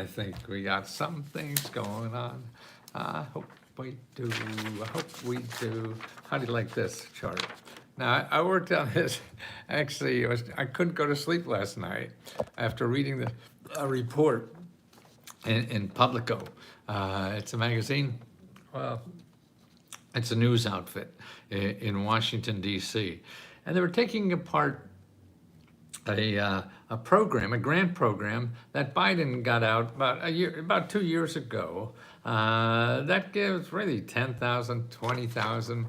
I think we got some things going on. I hope we do. I hope we do. How do you like this chart? Now, I worked on this. Actually, I couldn't go to sleep last night after reading a report in Publico. It's a magazine. Well, it's a news outfit in Washington, D.C. And they were taking apart a program, a grant program that Biden got out about 2 years ago. That gives really 10,000, 20,000,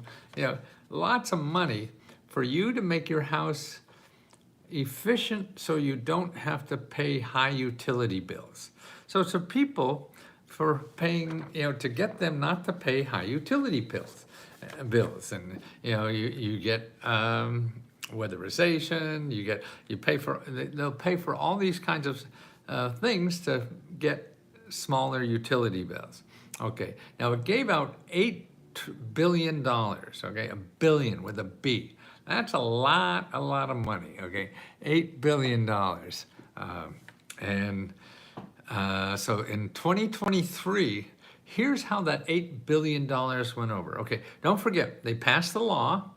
lots of money for you to make your house efficient so you don't have to pay high utility bills. So it's for people for paying, to get them not to pay high utility bills. And, you get weatherization, they'll pay for all these kinds of things to get smaller utility bills. Okay, now it gave out $8 billion, okay, a billion with a B. That's a lot of money, okay, $8 billion. So in 2023, here's how that $8 billion went over. Okay, don't forget, they passed the law,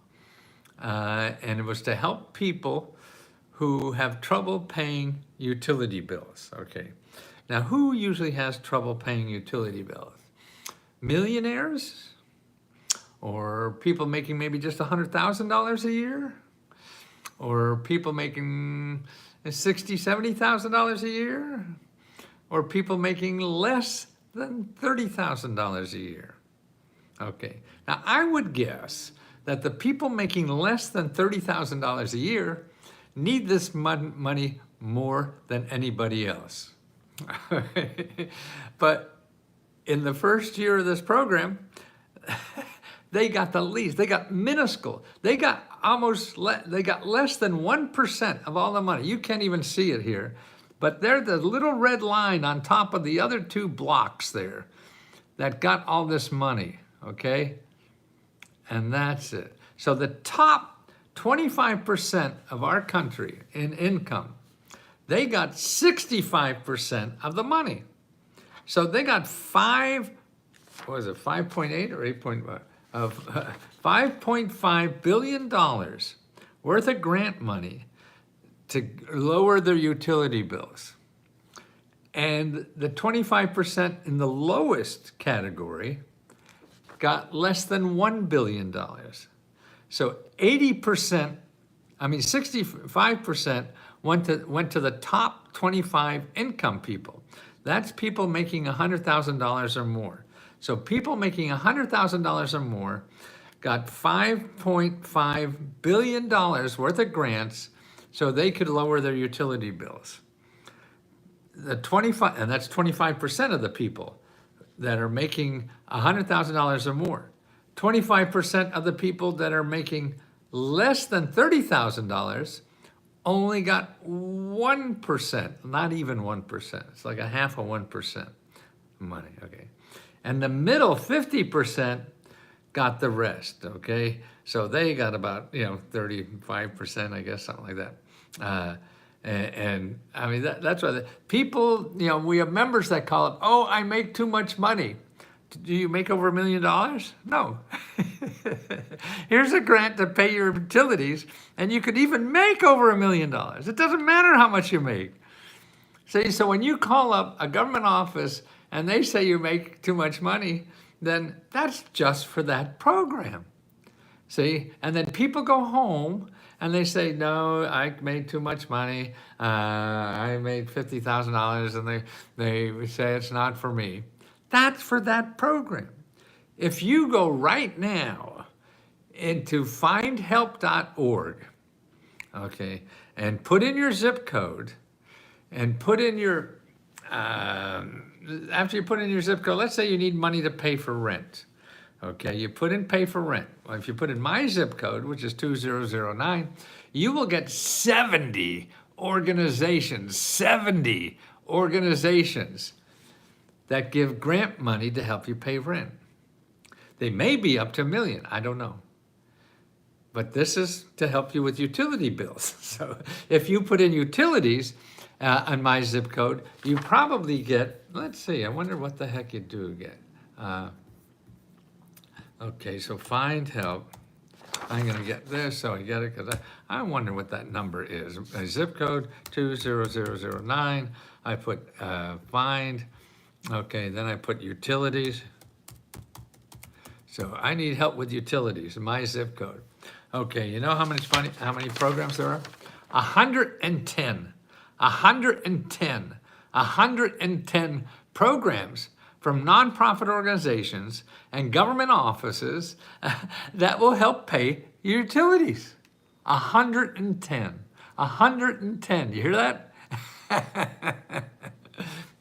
and it was to help people who have trouble paying utility bills, okay? Now, who usually has trouble paying utility bills? Millionaires? Or people making maybe just $100,000 a year? Or people making $60,000, $70,000 a year? Or people making less than $30,000 a year? Okay, now I would guess that the people making less than $30,000 a year need this money more than anybody else. But in the first year of this program, they got the least. They got minuscule. They got less than 1% of all the money. You can't even see it here, but they're the little red line on top of the other two blocks there that got all this money, okay? And that's it. So the top 25% of our country in income, they got 65% of the money. So they got 5.8 or 8.5 of $5.5 billion worth of grant money to lower their utility bills. And the 25% in the lowest category got less than $1 billion. So 65% went to the top 25 income people. That's people making $100,000 or more. So people making $100,000 or more got $5.5 billion worth of grants so they could lower their utility bills. And that's 25% of the people that are making $100,000 or more. 25% of the people that are making less than $30,000 only got 1%, not even 1%. It's like a half of 1% money, okay? And the middle 50% got the rest, okay? So they got about, 35%, I guess, something like that. And I mean, that's why people, we have members that call it, oh, I make too much money. Do you make over $1 million? No. Here's a grant to pay your utilities, and you could even make over $1 million. It doesn't matter how much you make. See, so when you call up a government office and they say you make too much money, then that's just for that program. See, and then people go home and they say, no, I made too much money. I made $50,000, and they say it's not for me. That's for that program. If you go right now into findhelp.org, okay, and put in your zip code, and put in your, after you put in your zip code, let's say you need money to pay for rent. Okay, you put in pay for rent. Well, if you put in my zip code, which is 2009, you will get 70 organizations that give grant money to help you pay rent. They may be up to $1 million, I don't know. But this is to help you with utility bills. So if you put in utilities, on my zip code, you probably get, let's see, I wonder what the heck you do get. Okay, so find help. I'm gonna get this, so I get it, because I wonder what that number is. My zip code 20009, I put find, okay, then I put utilities. So I need help with utilities, my zip code. Okay, you know how many programs there are? 110. 110 programs from nonprofit organizations and government offices that will help pay your utilities. 110. 110. You hear that? I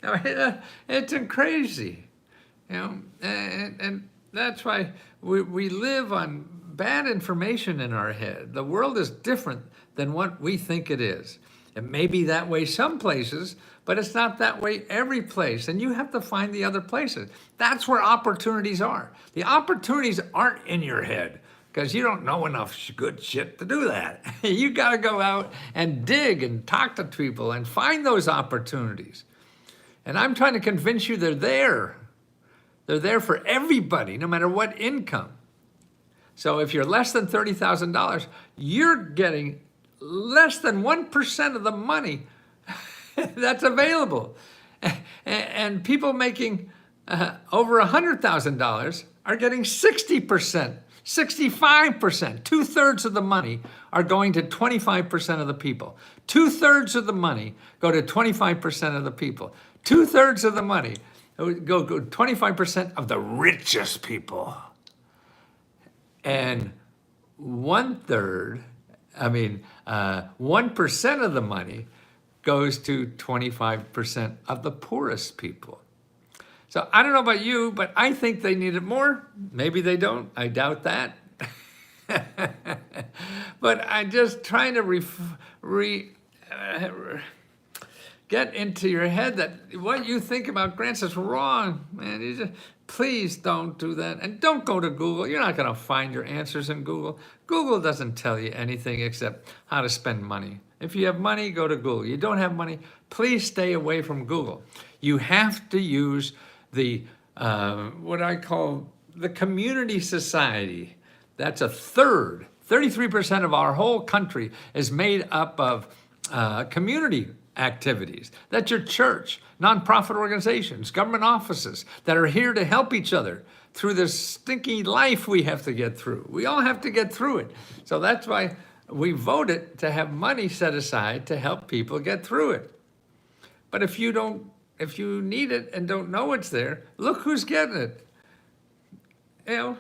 mean, it's crazy. You know, and that's why we live on bad information in our head. The world is different than what we think it is. It may be that way some places, but it's not that way every place. And you have to find the other places. That's where opportunities are. The opportunities aren't in your head because you don't know enough good shit to do that. You got to go out and dig and talk to people and find those opportunities. And I'm trying to convince you they're there. They're there for everybody, no matter what income. So if you're less than $30,000, you're getting less than 1% of the money that's available. And people making over $100,000 are getting 60%, 65%. 2/3 of the money are going to 25% of the people. 2/3 of the money go to 25% of the people. 2/3 of the money go 25% of the richest people. And 1/3, 1% of the money goes to 25% of the poorest people. So I don't know about you, but I think they need it more. Maybe they don't. I doubt that. But I'm just trying to get into your head that what you think about grants is wrong, man. You just, please don't do that. And don't go to Google. You're not going to find your answers in Google. Google doesn't tell you anything except how to spend money. If you have money, go to Google. You don't have money, please stay away from Google. You have to use the, what I call the community society. That's a third. 33% of our whole country is made up of community activities. That's your church, nonprofit organizations, government offices that are here to help each other through this stinky life we have to get through. We all have to get through it. So that's why we voted to have money set aside to help people get through it. But if you need it and don't know it's there, look who's getting it. You know,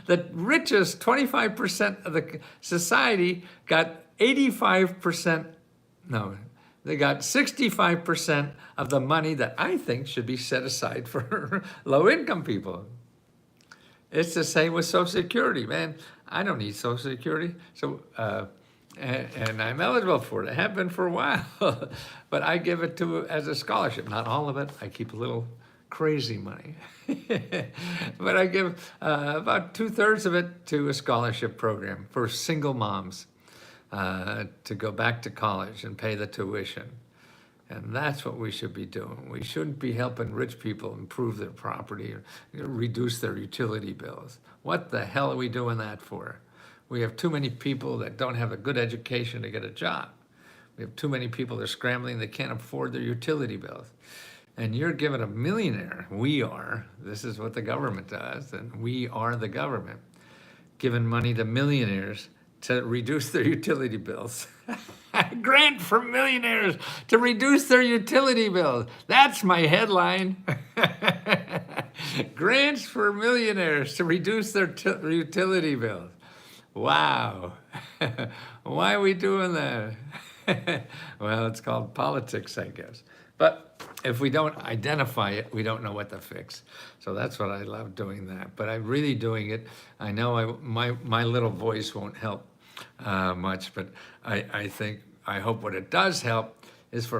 the richest 25% of the society got 85%. No, they got 65% of the money that I think should be set aside for low-income people. It's the same with Social Security, man. I don't need Social Security, so and I'm eligible for it. I have been for a while, but I give it as a scholarship. Not all of it. I keep a little crazy money, but I give about 2/3 of it to a scholarship program for single moms. To go back to college and pay the tuition. And that's what we should be doing. We shouldn't be helping rich people improve their property or reduce their utility bills. What the hell are we doing that for? We have too many people that don't have a good education to get a job. We have too many people that are scrambling, they can't afford their utility bills. And you're giving a millionaire, we are, this is what the government does, and we are the government, giving money to millionaires to reduce their utility bills. A grant for millionaires to reduce their utility bills. That's my headline. Grants for millionaires to reduce their utility bills. Wow. Why are we doing that? Well, it's called politics, I guess. But if we don't identify it, we don't know what to fix. So that's what I love doing that. But I'm really doing it. I know my little voice won't help much, but I hope what it does help is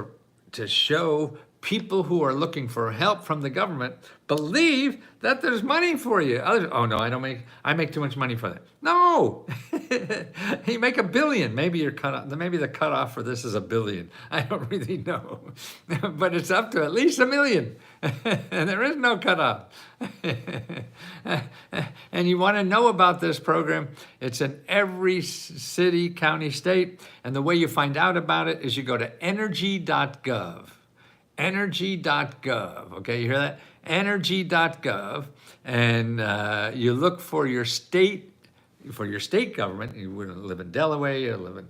to show people who are looking for help from the government believe that there's money for you. Others, oh no, I make too much money for that. No, you make $1 billion. Maybe you're cut off. Maybe the cutoff for this is $1 billion. I don't really know, but it's up to at least $1 million, and there is no cutoff. And you want to know about this program? It's in every city, county, state, and the way you find out about it is you go to energy.gov. Energy.gov, okay, you hear that? Energy.gov, and you look for your state government. You wouldn't live in Delaware, you live in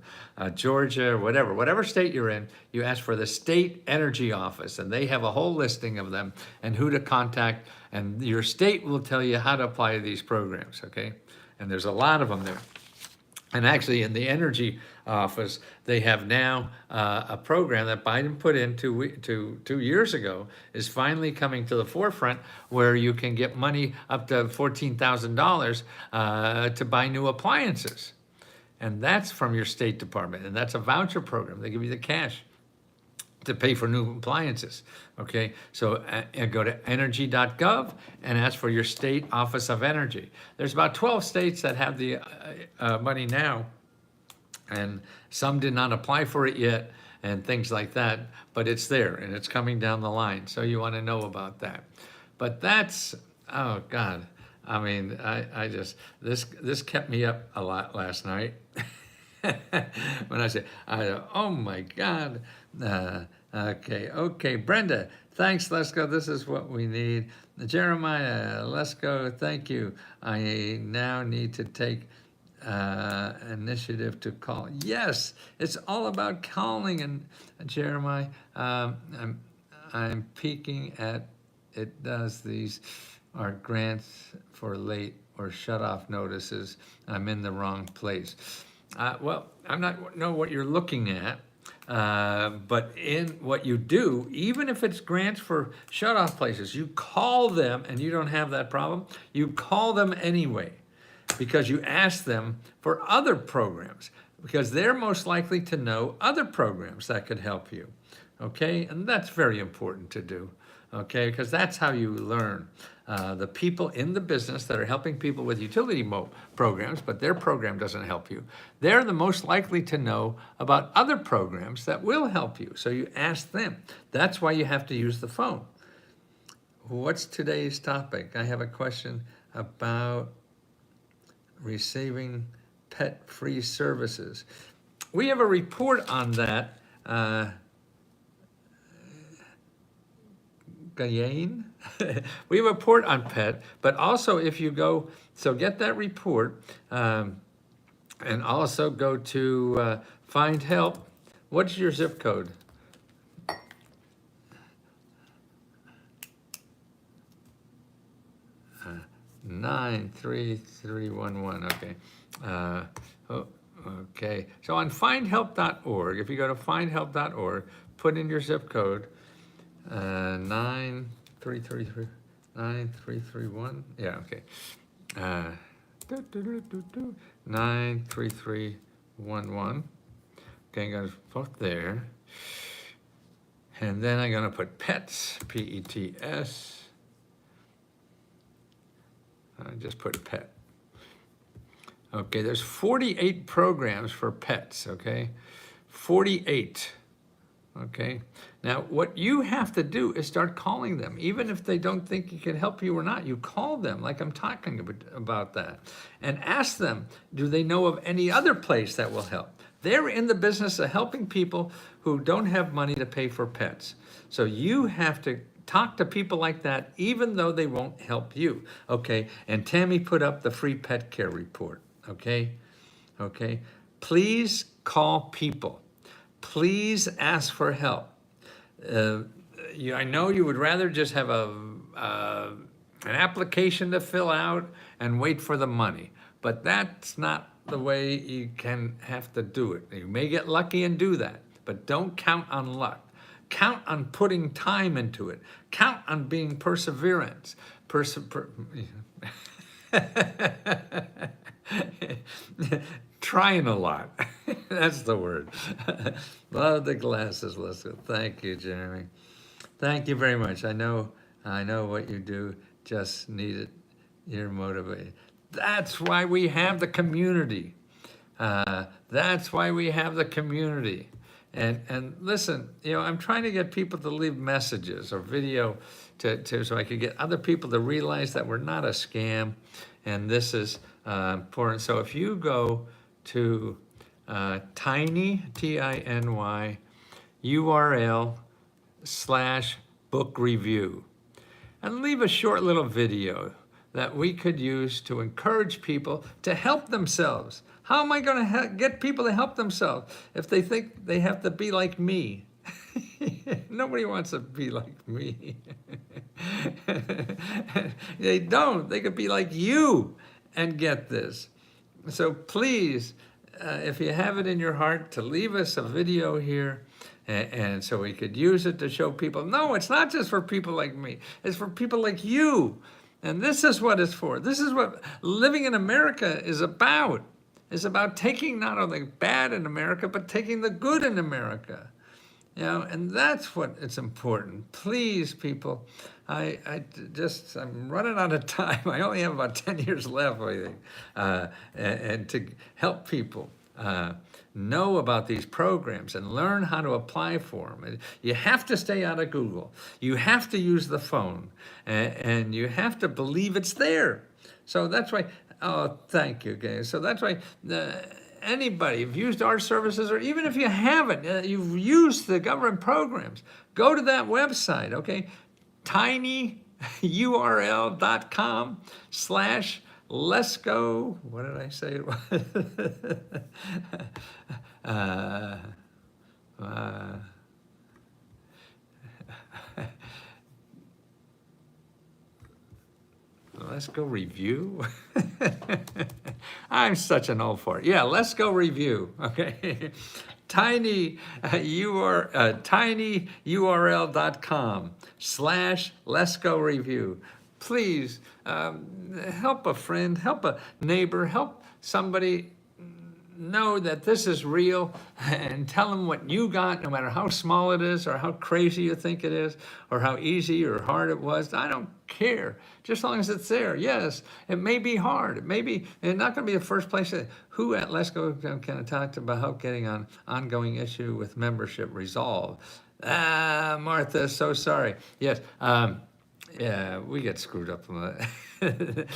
Georgia, or whatever state you're in, you ask for the state energy office, and they have a whole listing of them and who to contact, and your state will tell you how to apply to these programs, okay? And there's a lot of them there. And actually, in the energy office, they have now a program that Biden put in 2 years ago is finally coming to the forefront, where you can get money up to $14,000 to buy new appliances. And that's from your State Department. And that's a voucher program. They give you the cash to pay for new appliances, okay? So go to energy.gov and ask for your state office of energy. There's about 12 states that have the money now, and some did not apply for it yet and things like that, but it's there and it's coming down the line. So you wanna know about that. But that's, oh God, I mean, I just, this kept me up a lot last night. When I say, oh my God. Okay, Brenda, thanks, let's go. This is what we need. Jeremiah, let's go, thank you. I now need to take initiative to call. Yes, it's all about calling. And Jeremiah, I'm peeking at it. Does these are grants for late or shut off notices? I'm in the wrong place. Well, I'm not know what you're looking at, but in what you do, even if it's grants for shut-off places, you call them and you don't have that problem. You call them anyway, because you ask them for other programs, because they're most likely to know other programs that could help you, okay? And that's very important to do, okay? Because that's how you learn. The people in the business that are helping people with utility programs, but their program doesn't help you, they're the most likely to know about other programs that will help you. So you ask them. That's why you have to use the phone. What's today's topic? I have a question about receiving pet-free services. We have a report on that. Gain. We have a report on pet, but also if you go, so get that report, and also go to find help. What's your zip code? 93311. Okay. Okay. So on findhelp.org, if you go to findhelp.org, put in your zip code. 9331. Yeah, okay. 93311. Okay, I'm gonna put there. And then I'm gonna put pets, P-E-T-S. I just put pet. Okay, there's 48 programs for pets, okay? 48. Okay, now what you have to do is start calling them, even if they don't think it can help you or not. You call them, like I'm talking about that, and ask them, do they know of any other place that will help? They're in the business of helping people who don't have money to pay for pets. So you have to talk to people like that, even though they won't help you. Okay, and Tammy put up the free pet care report. Okay, please call people. Please ask for help. I know you would rather just have an application to fill out and wait for the money, but that's not the way you can have to do it. You may get lucky and do that, but don't count on luck. Count on putting time into it. Count on being perseverance. Trying a lot. That's the word. Love the glasses, Lisa. Thank you, Jeremy. Thank you very much. I know what you do. Just need it. You're motivated. That's why we have the community. That's why we have the community. And listen, I'm trying to get people to leave messages or video so I could get other people to realize that we're not a scam, and this is important. So if you go to tiny, TINY, URL/book review, and leave a short little video that we could use to encourage people to help themselves. How am I going to get people to help themselves if they think they have to be like me? Nobody wants to be like me. They don't. They could be like you and get this. So please, if you have it in your heart to leave us a video here, and so we could use it to show people, no, it's not just for people like me. It's for people like you. And this is what it's for. This is what living in America is about. It's about taking not only bad in America, but taking the good in America. And that's what it's important. Please, people, I'm running out of time. I only have about 10 years left, I think, and to help people know about these programs and learn how to apply for them. You have to stay out of Google. You have to use the phone, and you have to believe it's there. So that's why, oh, thank you, guys. So that's why anybody, if you've used our services, or even if you haven't, you've used the government programs, go to that website, okay? tinyurl.com/let's go, what did I say it was? Let's go review. I'm such an old fart. Yeah, let's go review. Okay, tinyurl.com/let's go review. Please help a friend, help a neighbor, help somebody know that this is real, and tell them what you got, no matter how small it is or how crazy you think it is or how easy or hard it was. I don't care, just as long as it's there. Yes, it may be hard. It may be, it's not going to be the first place who at Let's Go can talk about help getting on ongoing issue with membership resolved. Martha, so sorry. Yes. Yeah, we get screwed up on that.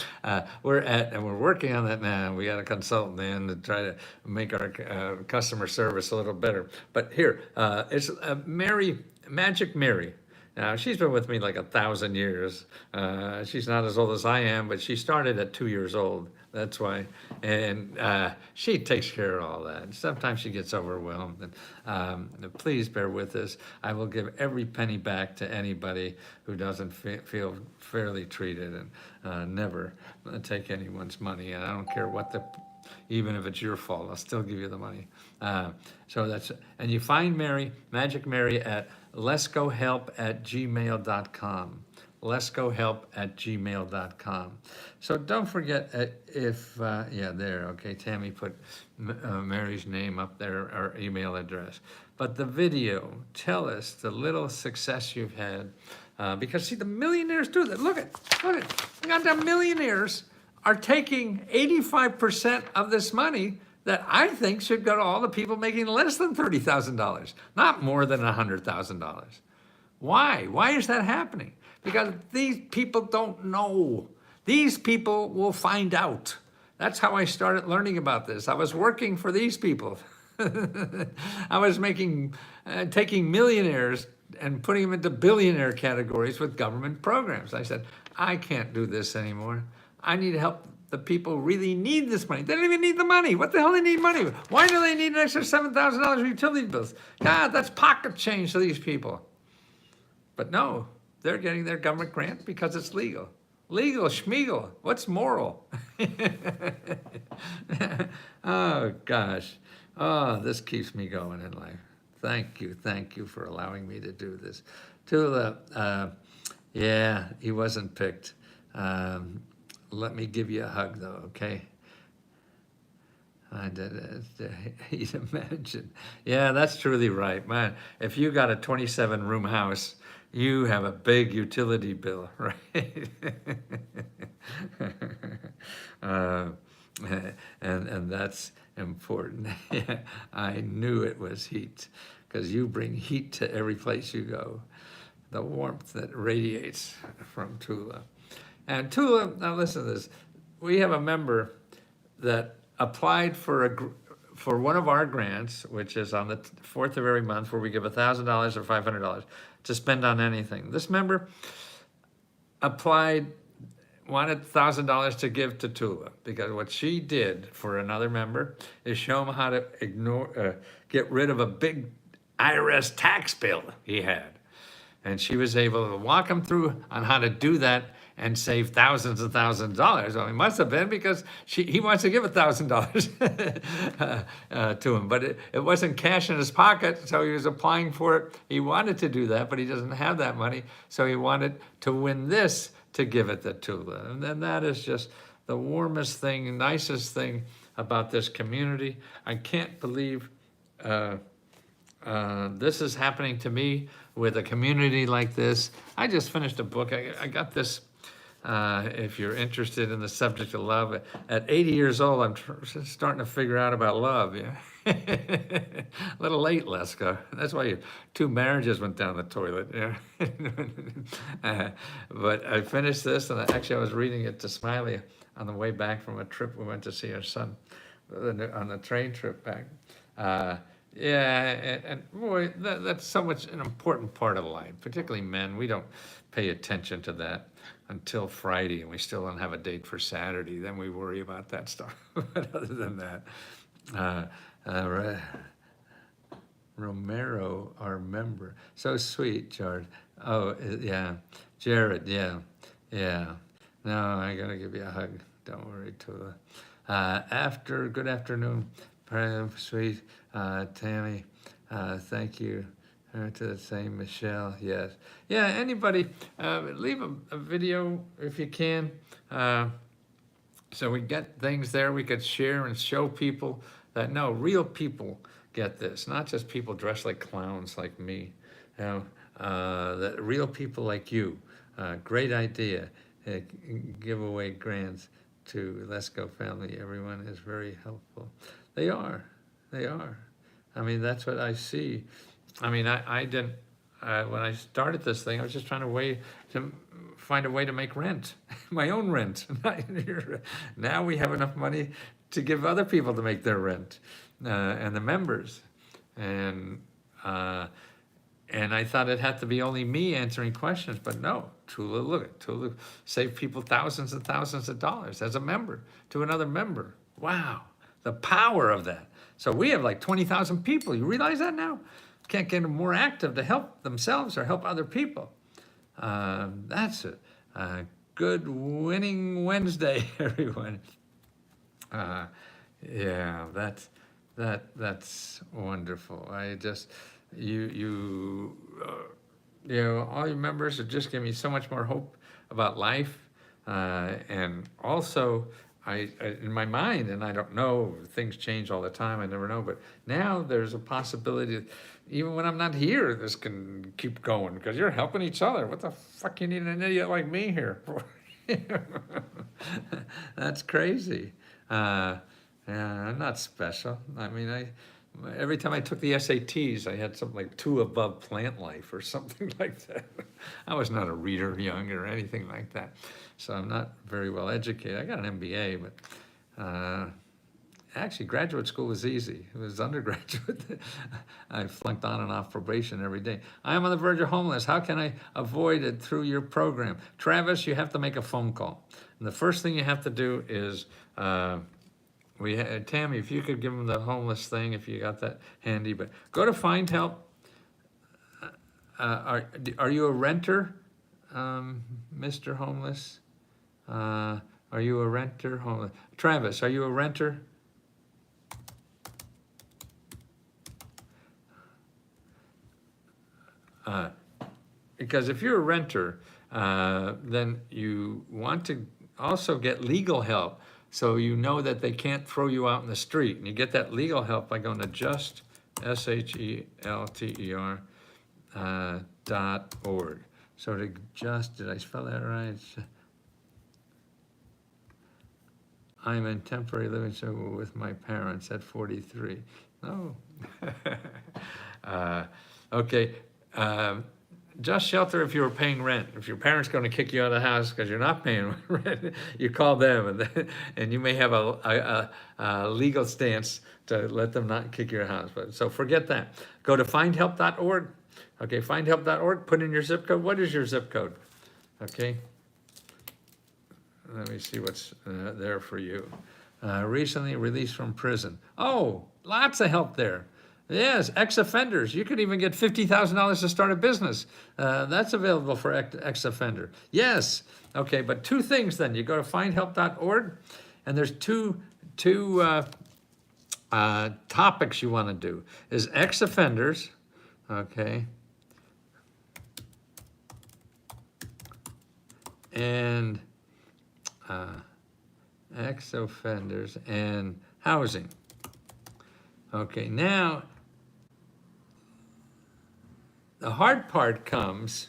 We're working on that now. We got a consultant in to try to make our customer service a little better. But here, it's Magic Mary. Now, she's been with me like 1,000 years. She's not as old as I am, but she started at 2 years old. That's why. And she takes care of all that. Sometimes she gets overwhelmed. And please bear with us. I will give every penny back to anybody who doesn't feel fairly treated, and never take anyone's money. And I don't care what even if it's your fault, I'll still give you the money. So that's, and you find Magic Mary at letsgohelp@gmail.com. letsgohelp@gmail.com. So don't forget there, okay, Tammy put Mary's name up there, our email address. But the video, tell us the little success you've had. Because see, the millionaires do that. Look at, the millionaires are taking 85% of this money that I think should go to all the people making less than $30,000, not more than $100,000. Why? Why is that happening? Because these people don't know. These people will find out. That's how I started learning about this. I was working for these people. I was taking millionaires and putting them into billionaire categories with government programs. I said, I can't do this anymore. I need to help the people who really need this money. They don't even need the money. What the hell do they need money? Why do they need an extra $7,000 in utility bills? God, that's pocket change to these people. But no, they're getting their government grant because it's legal. Legal, schmiegel. What's moral? Oh, gosh. Oh, this keeps me going in life. Thank you for allowing me to do this. Tula, yeah, he wasn't picked. Let me give you a hug, though, okay? He'd imagine. Yeah, that's truly right, man. If you got a 27-room house You have a big utility bill, right? uh, and that's important. I knew it was heat, because you bring heat to every place you go. The warmth that radiates from Tula. And Tula, now listen to this. We have a member that applied for one of our grants, which is on the 4th of every month, where we give $1,000 or $500 to spend on anything. This member applied, wanted $1,000 to give to Tula, because what she did for another member is show him how to get rid of a big IRS tax bill he had. And she was able to walk him through on how to do that and save thousands and thousands of dollars. Well, it must have been because he wants to give $1,000 to him, but it wasn't cash in his pocket, so he was applying for it. He wanted to do that, but he doesn't have that money, so he wanted to win this to give it to Tula. And then that is just the warmest thing, nicest thing about this community. I can't believe this is happening to me with a community like this. I just finished a book. I got this, if you're interested in the subject of love. At 80 years old, I'm starting to figure out about love. Yeah? A little late, Leska. That's why 2 marriages went down the toilet. Yeah? But I finished this, and actually I was reading it to Smiley on the way back from a trip we went to see our son on the train trip back. Yeah, and boy, that's so much an important part of life, particularly men. We don't pay attention to that until Friday, and we still don't have a date for Saturday. Then we worry about that stuff. But other than that, Romero, our member, so sweet, Jared. Oh, yeah, Jared, yeah. No, I gotta give you a hug. Don't worry, Tula. Good afternoon, sweet Tammy. Thank you. To the same Michelle, yes. Yeah, anybody, leave a video if you can. So we get things there we could share and show people that no, real people get this, not just people dressed like clowns like me. You know, that real people like you. Great idea. Give away grants to Let's Go Family. Everyone is very helpful. They are. I mean, that's what I see. I mean, I didn't, when I started this thing, I was just trying to find a way to make rent, my own rent. Now we have enough money to give other people to make their rent, and the members. And I thought it had to be only me answering questions, but no, Tula saved people thousands and thousands of dollars as a member to another member. Wow, the power of that. So we have like 20,000 people. You realize that now? Can't get them more active to help themselves or help other people. That's a good winning Wednesday, everyone. Yeah, that's wonderful. I just you know, all your members have just given me so much more hope about life, and also. I in my mind, and I don't know, things change all the time, I never know, but now there's a possibility that even when I'm not here, this can keep going, because you're helping each other. What the fuck you need an idiot like me here for? That's crazy. Yeah, I'm not special. I mean, every time I took the SATs, I had something like 2 above plant life or something like that. I was not a reader young or anything like that. So I'm not very well educated. I got an MBA, but actually graduate school was easy. It was undergraduate. I flunked on and off probation every day. I am on the verge of homeless. How can I avoid it through your program? Travis, you have to make a phone call. And the first thing you have to do is, Tammy, if you could give them the homeless thing, if you got that handy, but go to Find Help. Are you a renter, Mr. Homeless? Are you a renter, homeless? Travis, are you a renter? Because if you're a renter, then you want to also get legal help, so you know that they can't throw you out in the street. And you get that legal help by going to just, SHELTER, find-help.org. So to just, did I spell that right? I'm in temporary living circle with my parents at 43. No. Okay. Just shelter if you were paying rent. If your parents going to kick you out of the house because you're not paying rent, you call them, and you may have a legal stance to let them not kick your house. But so forget that. Go to findhelp.org. Okay, findhelp.org. Put in your zip code. What is your zip code? Okay. Let me see what's there for you. Recently released from prison. Oh, lots of help there. Yes, ex-offenders. You could even get $50,000 to start a business. That's available for ex-offender. Yes. Okay, but two things then. You go to findhelp.org, and there's two topics you want to do. Is ex-offenders, okay, and ex-offenders and housing. Okay, now the hard part comes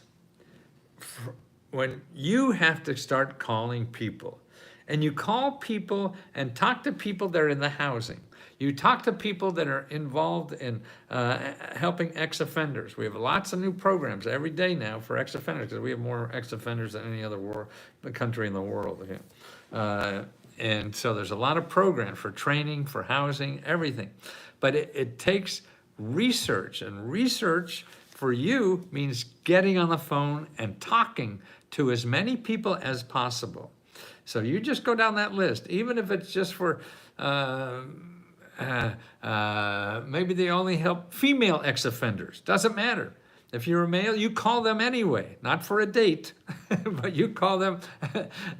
when you have to start calling people. And you call people and talk to people that are in the housing. You talk to people that are involved in helping ex-offenders. We have lots of new programs every day now for ex-offenders, because we have more ex-offenders than any other country in the world. And so there's a lot of programs for training, for housing, everything. But it takes research, and research for you means getting on the phone and talking to as many people as possible. So you just go down that list, even if it's just for, maybe they only help female ex-offenders, doesn't matter. If you're a male, you call them anyway, not for a date, but you call them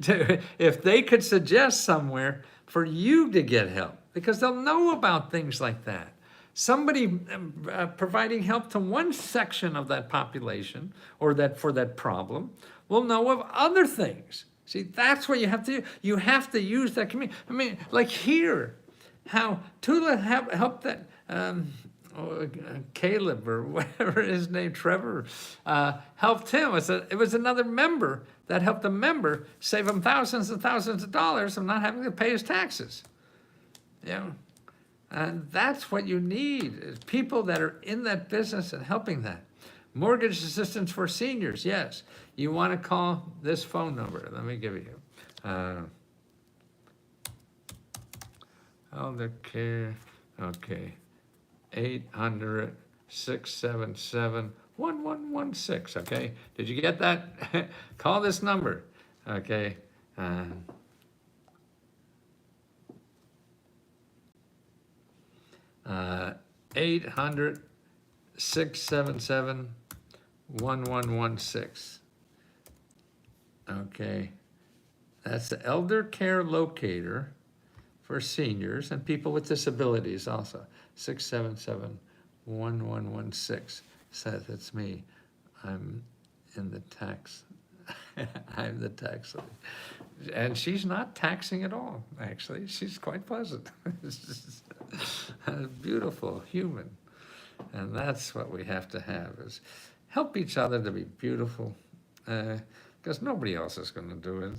if they could suggest somewhere for you to get help, because they'll know about things like that. Somebody providing help to one section of that population or for that problem will know of other things. See, that's what you have to do. You have to use that community. I mean, like here, how Tula helped that Caleb or whatever his name, Trevor, helped him. It was another member that helped a member save him thousands and thousands of dollars of not having to pay his taxes. You know, and that's what you need, is people that are in that business and helping that. Mortgage assistance for seniors, yes. You want to call this phone number. Let me give you. Elder care, okay. 800-677-1116, okay? Did you get that? Call this number, okay? 800-677-1116. Okay, that's the elder care locator for seniors and people with disabilities also. 677-1116. Seth, it's me. I'm in the tax. I'm the tax lady. And she's not taxing at all, actually. She's quite pleasant. A beautiful human. And that's what we have to have, is help each other to be beautiful, because nobody else is going to do it.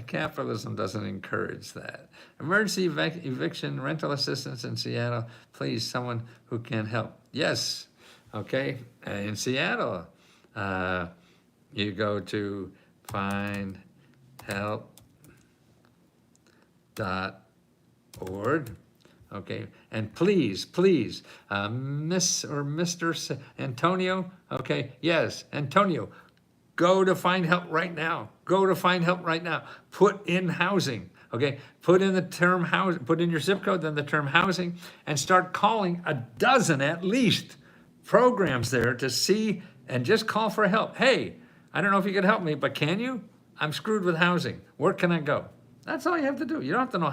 Capitalism doesn't encourage that. Emergency eviction rental assistance in Seattle. Please, someone who can help. Yes, okay. In Seattle, you go to findhelp.org. Okay, and please, Miss or Mr. Antonio, okay, yes, Antonio, go to Find Help right now. Go to Find Help right now. Put in housing, okay? Put in the term housing, put in your zip code, then the term housing, and start calling a dozen at least programs there to see, and just call for help. Hey, I don't know if you could help me, but can you? I'm screwed with housing. Where can I go? That's all you have to do. You don't have to know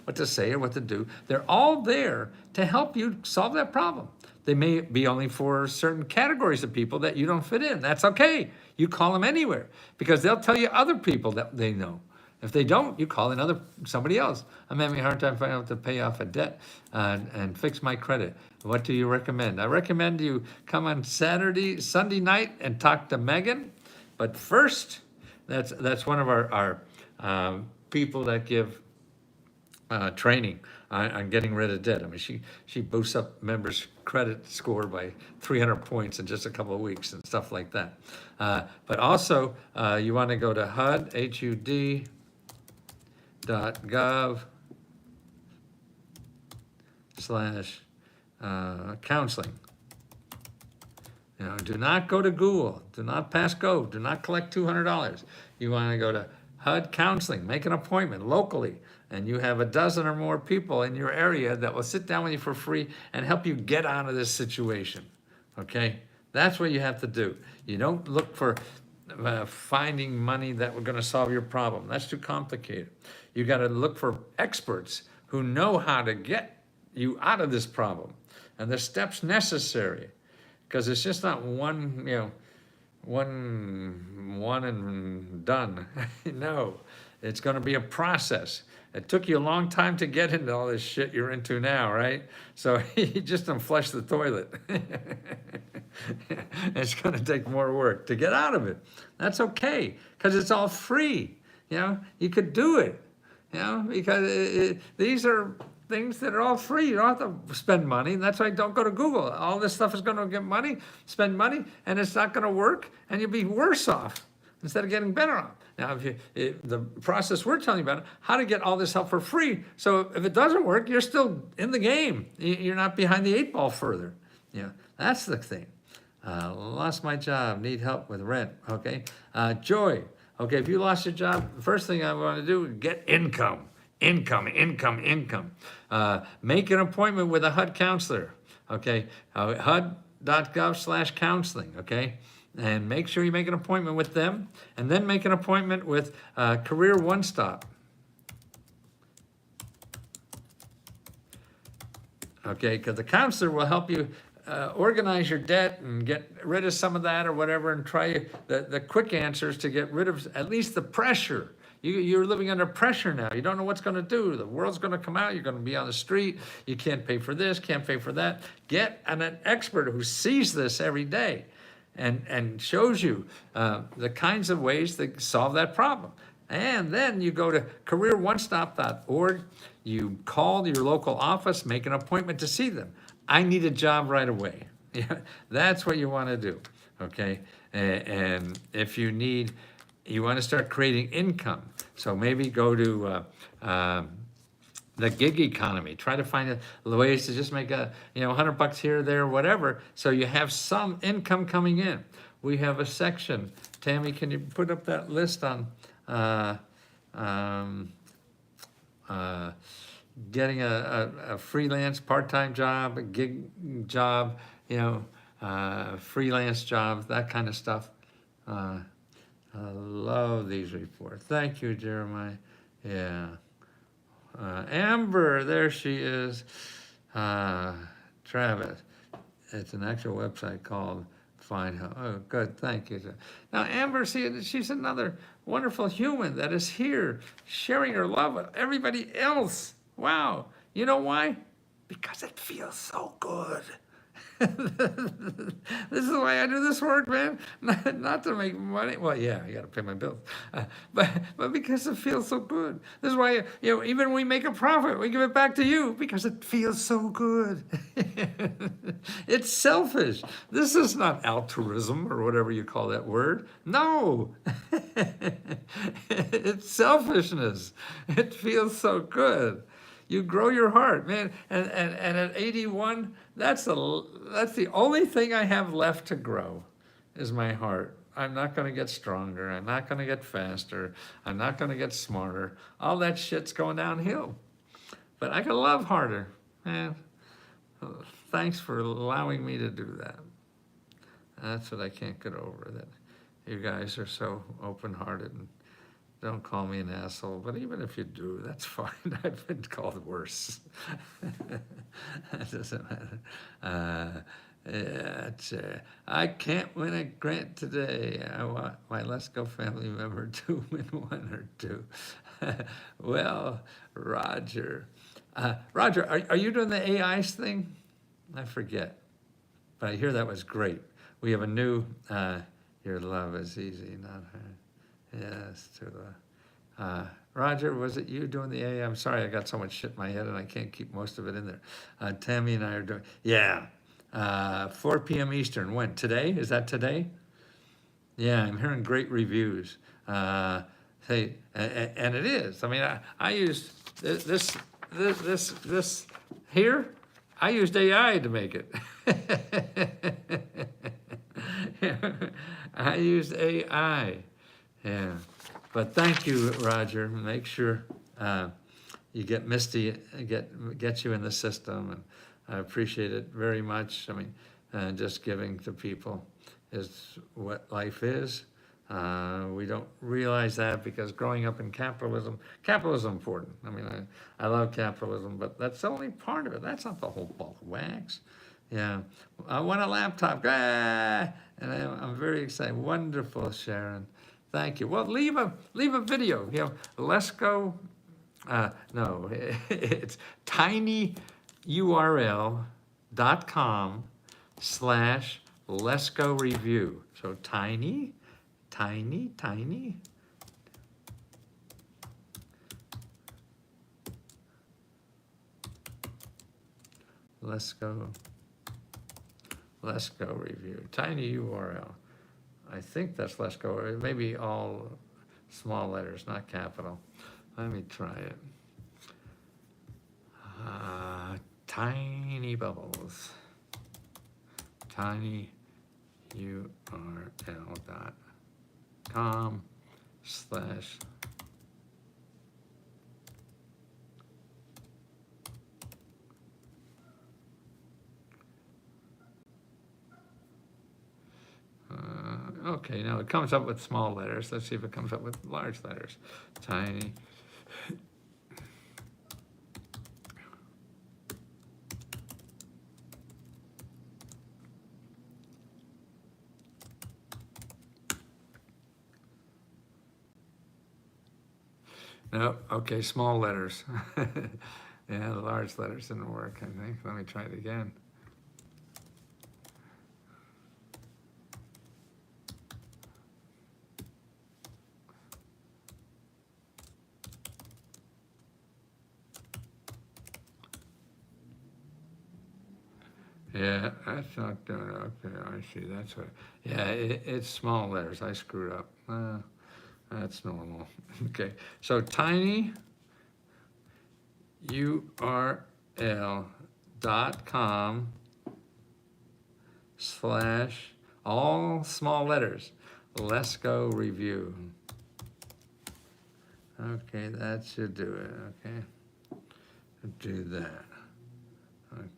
what to say or what to do. They're all there to help you solve that problem. They may be only for certain categories of people that you don't fit in. That's okay. You call them anywhere, because they'll tell you other people that they know. If they don't, you call somebody else. I'm having a hard time finding out to pay off a debt and fix my credit. What do you recommend? I recommend you come on Sunday night and talk to Megan. But first, that's one of our people that give training on getting rid of debt. I mean, she boosts up members' credit score by 300 points in just a couple of weeks and stuff like that. But also, you want to go to hud.gov/counseling. Do not go to Google. Do not pass go. Do not collect $200. You want to go to HUD Counseling. Make an appointment locally. And you have a dozen or more people in your area that will sit down with you for free and help you get out of this situation. Okay? That's what you have to do. You don't look for finding money that we're going to solve your problem. That's too complicated. You got to look for experts who know how to get you out of this problem and the steps necessary. Because it's just not one and done. No, it's going to be a process. It took you a long time to get into all this shit you're into now, right? So you just don't flush the toilet. It's going to take more work to get out of it. That's okay, because it's all free. You could do it. Because these are things that are all free. You don't have to spend money. And that's why don't go to Google. All this stuff is going to get money, spend money, and it's not going to work, and you'll be worse off instead of getting better off. Now, the process we're telling you about, how to get all this help for free. So if it doesn't work, you're still in the game. You're not behind the 8 ball further. That's the thing. Lost my job, need help with rent. Okay. Joy. Okay, if you lost your job, the first thing I want to do is get income. Income. Make an appointment with a HUD counselor, okay? HUD.gov/counseling, okay? And make sure you make an appointment with them, and then make an appointment with Career One Stop. Okay, because the counselor will help you organize your debt and get rid of some of that or whatever, and try the quick answers to get rid of at least the pressure. You're living under pressure now. You don't know what's going to do. The world's going to come out. You're going to be on the street. You can't pay for this, can't pay for that. Get an expert who sees this every day and shows you the kinds of ways to solve that problem. And then you go to careeronestop.org. You call your local office, make an appointment to see them. I need a job right away. That's what you want to do, okay? And if you want to start creating income. So maybe go to the gig economy. Try to find ways to just make $100 here, there, whatever. So you have some income coming in. We have a section. Tammy, can you put up that list on getting a freelance part-time job, a gig job, freelance jobs, that kind of stuff. I love these reports. Thank you, Jeremiah. Yeah. Amber, there she is. Travis. It's an actual website called Find Help. Oh, good. Thank you. Now, Amber, she's another wonderful human that is here sharing her love with everybody else. Wow. You know why? Because it feels so good. This is why I do this work, man. Not to make money. Well, yeah, I got to pay my bills, but because it feels so good. This is why even when we make a profit, we give it back to you because it feels so good. It's selfish. This is not altruism or whatever you call that word. No, it's selfishness. It feels so good. You grow your heart, man. And at 81, that's the only thing I have left to grow is my heart. I'm not going to get stronger. I'm not going to get faster. I'm not going to get smarter. All that shit's going downhill. But I can love harder, man. Thanks for allowing me to do that. That's what I can't get over, that you guys are so open-hearted and don't call me an asshole, but even if you do, that's fine. I've been called worse. That doesn't matter. I can't win a grant today. I want my Let's Go family member to win one or two. Well, Roger. Roger, are you doing the AIs thing? I forget, but I hear that was great. We have a new, your love is easy, not hard. Yes, Roger, was it you doing the AI? I'm sorry, I got so much shit in my head and I can't keep most of it in there. Tammy and I are doing, yeah. 4 p.m. Eastern, when? Today? Is that today? Yeah, I'm hearing great reviews. And it is. I mean, I used this here. I used AI to make it. I used AI. Yeah, but thank you, Roger. Make sure you get Misty, get you in the system, and I appreciate it very much. I mean, just giving to people is what life is. We don't realize that because growing up in capitalism is important. I mean, I love capitalism, but that's only part of it. That's not the whole ball of wax. Yeah, I want a laptop, and I'm very excited. Wonderful, Sharon. Thank you. Well, leave a video. You know, let's go. No, it's tinyurl.com/let's go review. So tiny. Let's go review. Tiny URL. I think that's let's go. It may be all small letters, not capital. Let me try it. Tiny bubbles. tinyurl.com/ okay, now it comes up with small letters. Let's see if it comes up with large letters. Tiny. No, okay, small letters. Yeah, the large letters didn't work, I think. Let me try it again. Yeah, that's not doing it. Okay, I see. That's what. Yeah, it's small letters. I screwed up. That's normal. Okay, so tiny url.com/ all small letters. Let's go review. Okay, that should do it. Okay, do that.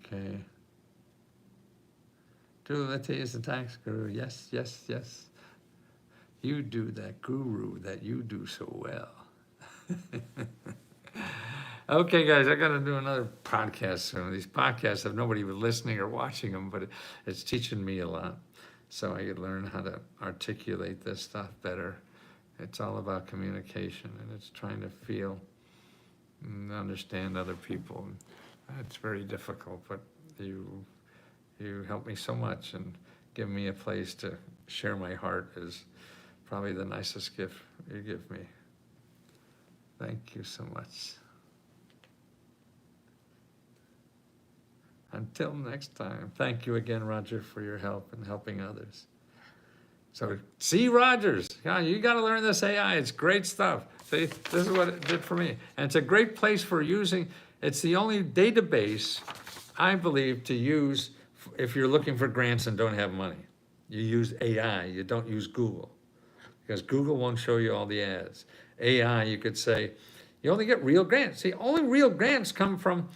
Okay. Duality is the tax guru. Yes. You do that, guru, that you do so well. Okay, guys, I got to do another podcast soon. These podcasts have nobody even listening or watching them, but it's teaching me a lot. So I could learn how to articulate this stuff better. It's all about communication, and it's trying to feel and understand other people. It's very difficult, but you help me so much, and give me a place to share my heart is probably the nicest gift you give me. Thank you so much. Until next time, thank you again, Roger, for your help and helping others. So, C. Rogers, yeah, you got to learn this AI. It's great stuff. See, this is what it did for me. And it's a great place for using, it's the only database, I believe, to use if you're looking for grants and don't have money. You use AI, you don't use Google. Because Google won't show you all the ads. AI, you could say, you only get real grants. See, only real grants come from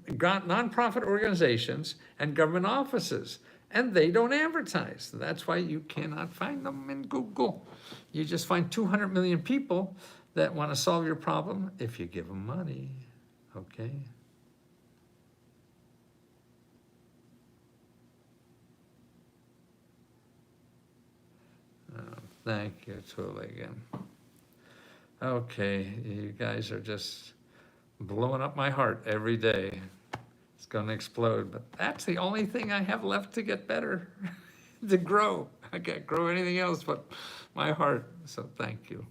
nonprofit organizations and government offices, and they don't advertise. That's why you cannot find them in Google. You just find 200 million people that want to solve your problem if you give them money, okay? Thank you, Tuligan. Okay, you guys are just blowing up my heart every day. It's gonna explode, but that's the only thing I have left to get better, to grow. I can't grow anything else but my heart, so thank you.